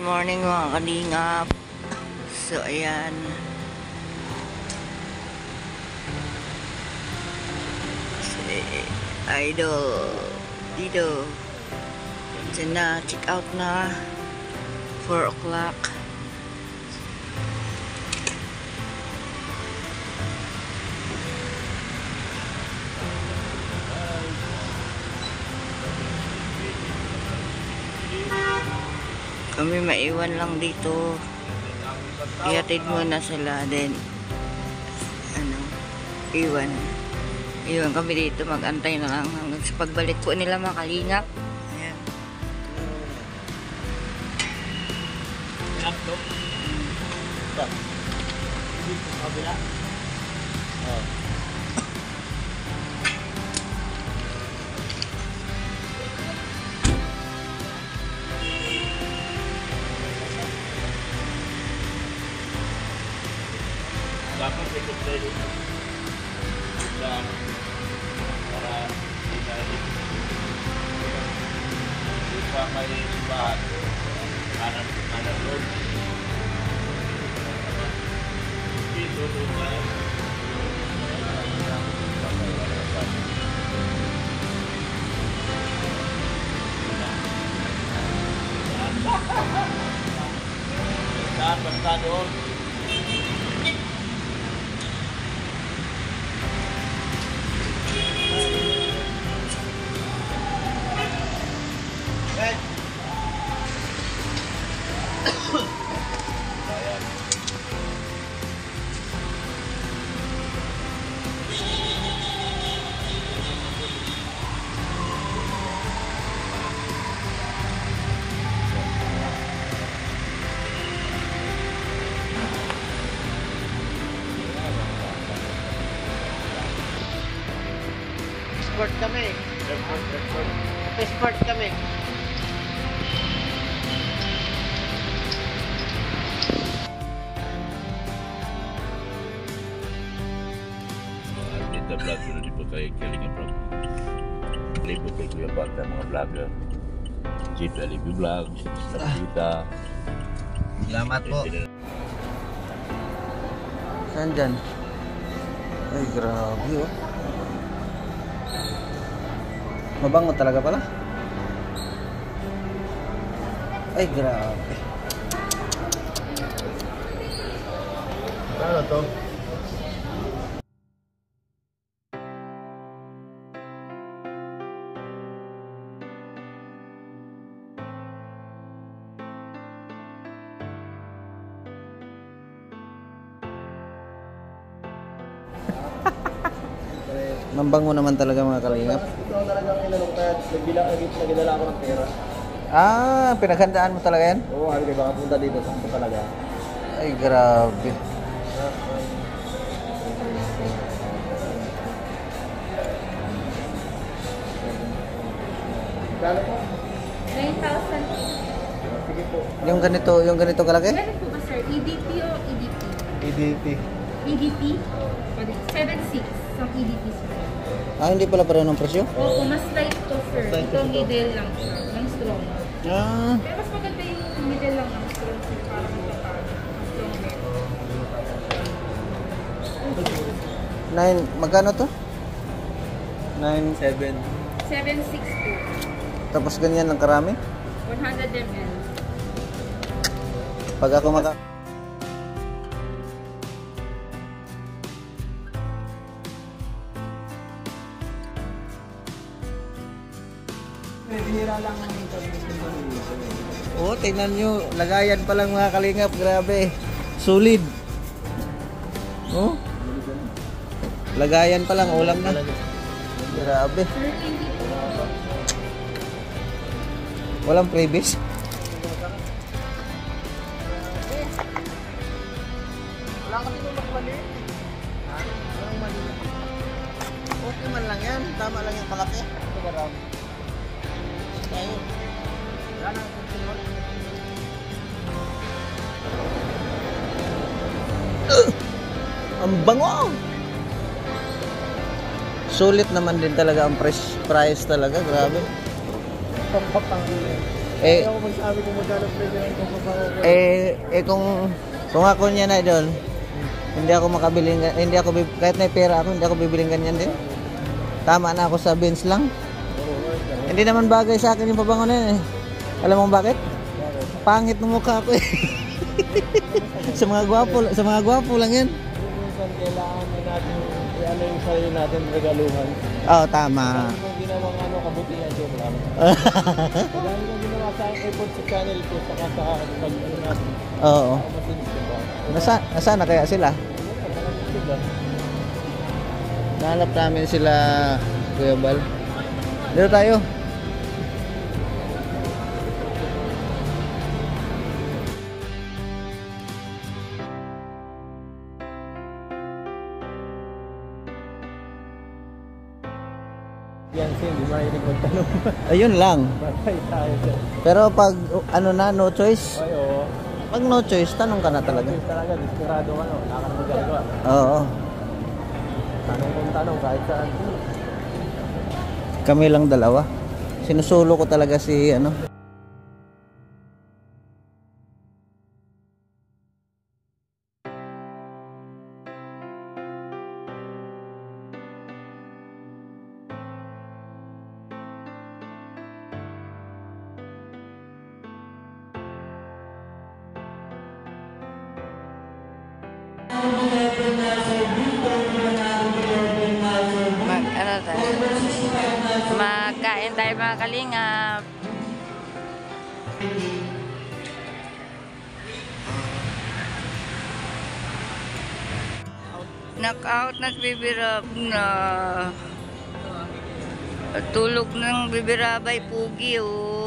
morning mga kalingap. So ayan, si Idol dito dyan na, check out na 4 o'clock. Kami maiwan lang dito. Ihatid muna sila, then iwan kami dito, mag-antay na lang hanggang sa pagbalik po nila mga kalingap. Ayan. Dapat ikot tayo dito para hindi pa may bahat kanan road dito tayo basta doon. Sport kami. Sport kami. Kita vlog dulu di kay Kalinga Vlog. Libo kay Kuya Bata, mga vlogger. Jeep Alibi Vlog, Sister Kita. Salamat po. Saan dyan? Ay, grabe oh. Mabango talaga pala. Ay, grabe. Ano to? Mambango naman talaga mga kalingap. Ito talagang inalukad. Nagdala ako ng pera. Ah, pinaghandaan mo talaga yan? Oo, sabi kayo baka punta dito. Sakto talaga. Ay, grabe. Kano po? 9,000. Sige po. Yung ganito kalaki? Ganun po ba sir? EDP o EDP? EDP. EDP? 7,600 ang EDP sir. Ah, hindi pala pareho ng presyo? Opo, mas light to sir. Light Ito to. middle lang siya. Ng strong. Ah, Pero mas maganda yung middle lang ng strong sir. Para stronger. 9, magkano to? 7. 7,600 po. Tapos ganyan lang karami? 100 ml. Pag ako Bihira lang ang internet ng oh, tingnan nyo. Lagayan pa lang mga kalingap. Grabe. Solid. Oh. Lagayan pa lang. Ulam na. Grabe. Sir, hindi po. Walang previous. Wala kasi nung magmali. Walang mali. Okay man lang yan. Tama lang yung kalaki. Ito ba raw? Tayo. Wala nang sunod. Ang bango! Sulit naman din talaga ang price talaga, grabe. Pampapangin. Eh, Ayaw ko magsabi kung magkano presyo ng papabango ko. kung ako niya na idol, hindi ako makabili, hindi ako, kahit may pera ako, hindi ako bibiling ganyan din. Tama na ako sa Benz lang. Hindi naman bagay sa akin yung pabango na yun eh. Alam mo bakit? Pangit ng mukha ko eh. sa mga gwapo lang yan. Minsan kailangan din natin ano yung sarili natin regaluhan. Oo, tama. Kung ginawang ano, kabutihan, joke lang. Madami kong ginawa sa aking effort sa channel ko, saka sa pag ano natin. Oo. Ako masinis, diba? Nasaan na kaya sila? Diba? Nahanap namin sila, Kuya Bal. Dito tayo. Yan, hindi mahilig magtanong. Ayun lang. Batay tayo dyan. Pero pag ano na, no choice. Ay, oo. Pag no choice, tanong ka na talaga. Talaga, desperado ka, no? Wala ka na magagawa. Oo. Tanong kung tanong, kahit saan. Kami lang dalawa. Sinusulo ko talaga si ano. Ano tayo? Magkain tayo mga kalingap. Knockout na bibirab na. Tulog ng bibirabay pugi oh.